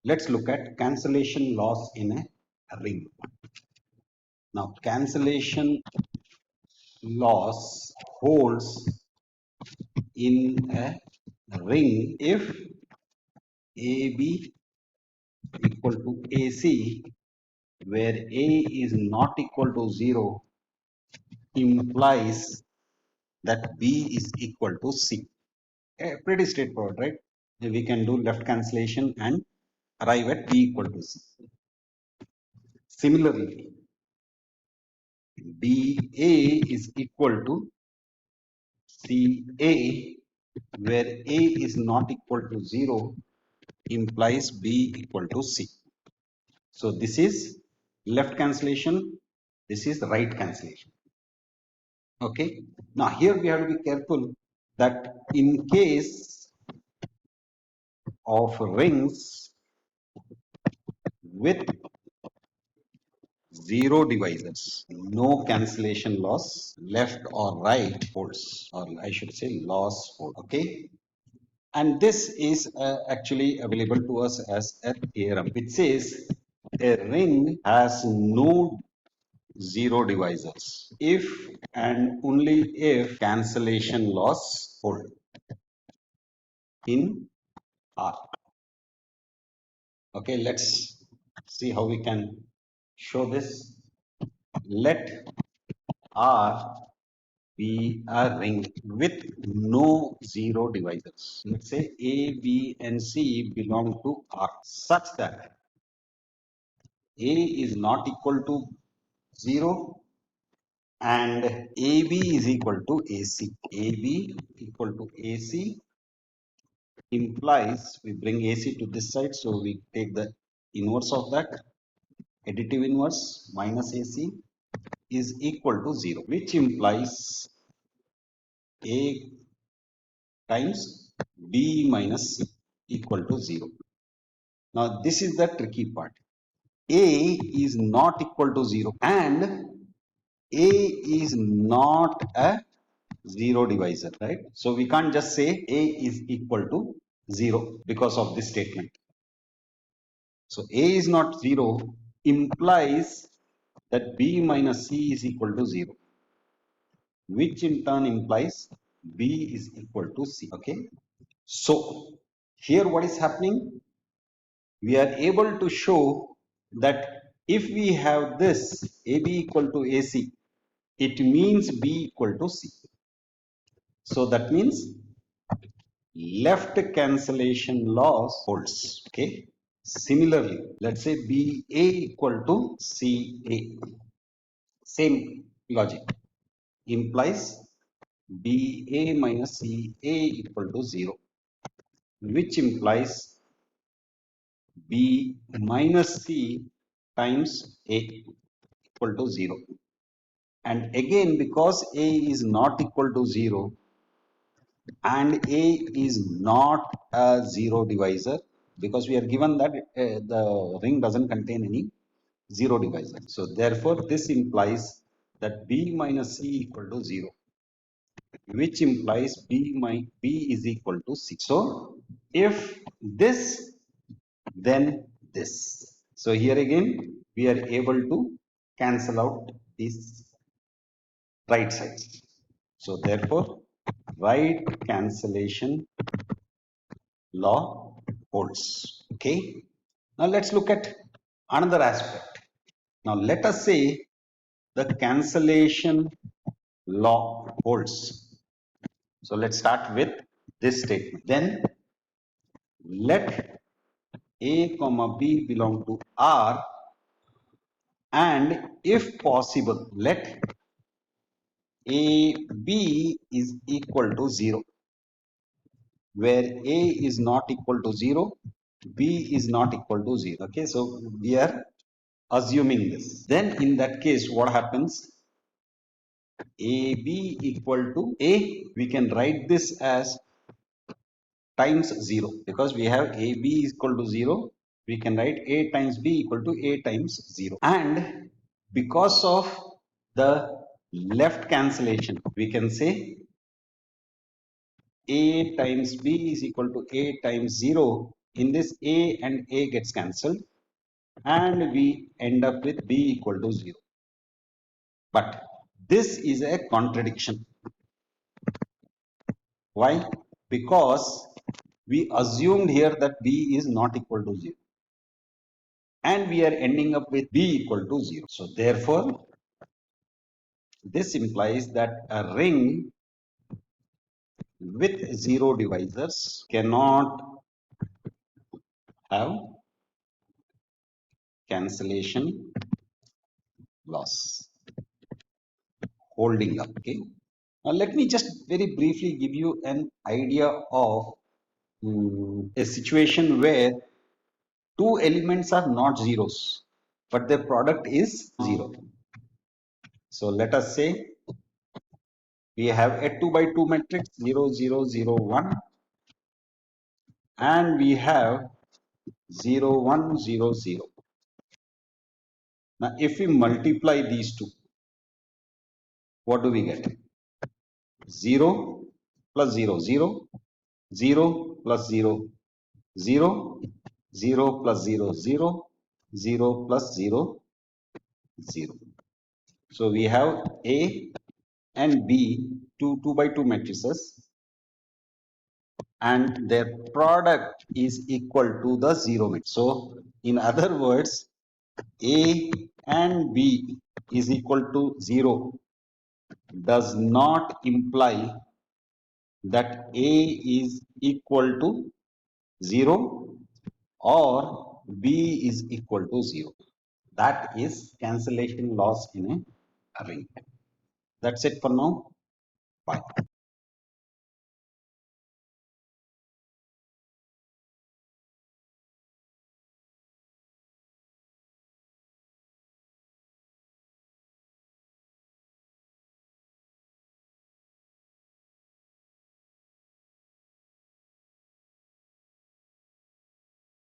Let's look at cancellation loss in a ring. Now, cancellation loss holds in a ring if AB equal to AC, where A is not equal to 0, implies that B is equal to C. Pretty straightforward, right? We can do left cancellation and arrive at B equal to C. Similarly, BA is equal to CA, where A is not equal to 0, implies B equal to C. So this is left cancellation, this is right cancellation. Okay. Now here we have to be careful that in case of rings with zero divisors, no cancellation loss, left or right holds, or I should say loss holds. Okay. And this is actually available to us as a theorem, which says a ring has no zero divisors if and only if cancellation loss hold in R. Okay, let's see how we can show this. Let R be a ring with no zero divisors. Let's say A, B, and C belong to R such that A is not equal to 0 and AB is equal to AC. AB equal to AC implies we bring AC to this side, so we take the inverse of that. Additive inverse minus AC is equal to 0, which implies A times B minus C equal to 0. Now this is the tricky part. A is not equal to 0 and A is not a zero divisor, right? So we can't just say A is equal to 0 because of this statement. So A is not 0 implies that B minus C is equal to 0, which in turn implies B is equal to C. Okay. So here what is happening? We are able to show that if we have this AB equal to AC, it means B equal to C. So that means left cancellation loss holds. Okay. Similarly, let's say BA equal to CA. Same logic implies BA minus CA equal to 0, which implies B minus C times A equal to 0. And again, because A is not equal to 0 and A is not a zero divisor, because we are given that the ring doesn't contain any zero divisor. So therefore, this implies that B minus C equal to 0, which implies B is equal to 6. So if this, then this. So here again, we are able to cancel out these right sides. So therefore, right cancellation law holds. Okay. Now let's look at another aspect. Now let us say the cancellation law holds. So let's start with this statement. Then let A comma B belong to R, and if possible let AB is equal to 0, where A is not equal to 0, B is not equal to 0. Okay, so we are assuming this. Then in that case, what happens? AB equal to A, we can write this as times 0, because we have AB is equal to 0. We can write A times B equal to A times 0. And because of the left cancellation, we can say A times B is equal to A times 0 In this A and A gets cancelled and we end up with B equal to 0. But this is a contradiction. Why? Because we assumed here that B is not equal to 0 and we are ending up with B equal to 0. So therefore, this implies that a ring with 0 divisors cannot have cancellation loss holding up. Okay. Now let me just very briefly give you an idea of a situation where two elements are not zeros, but their product is 0. So let us say we have a 2 by 2 matrix 0, 0, 0, 1, and we have 0, 1, 0, 0. Now if we multiply these two, what do we get? 0 plus 0, 0, 0 plus 0, 0, 0 plus 0, 0, 0 plus 0, 0. So we have A and B, two 2 by 2 matrices, and their product is equal to the 0 matrix. So in other words, A and B is equal to 0 does not imply that A is equal to 0 or B is equal to 0. That is cancellation loss in a ring. That's it for now. Bye.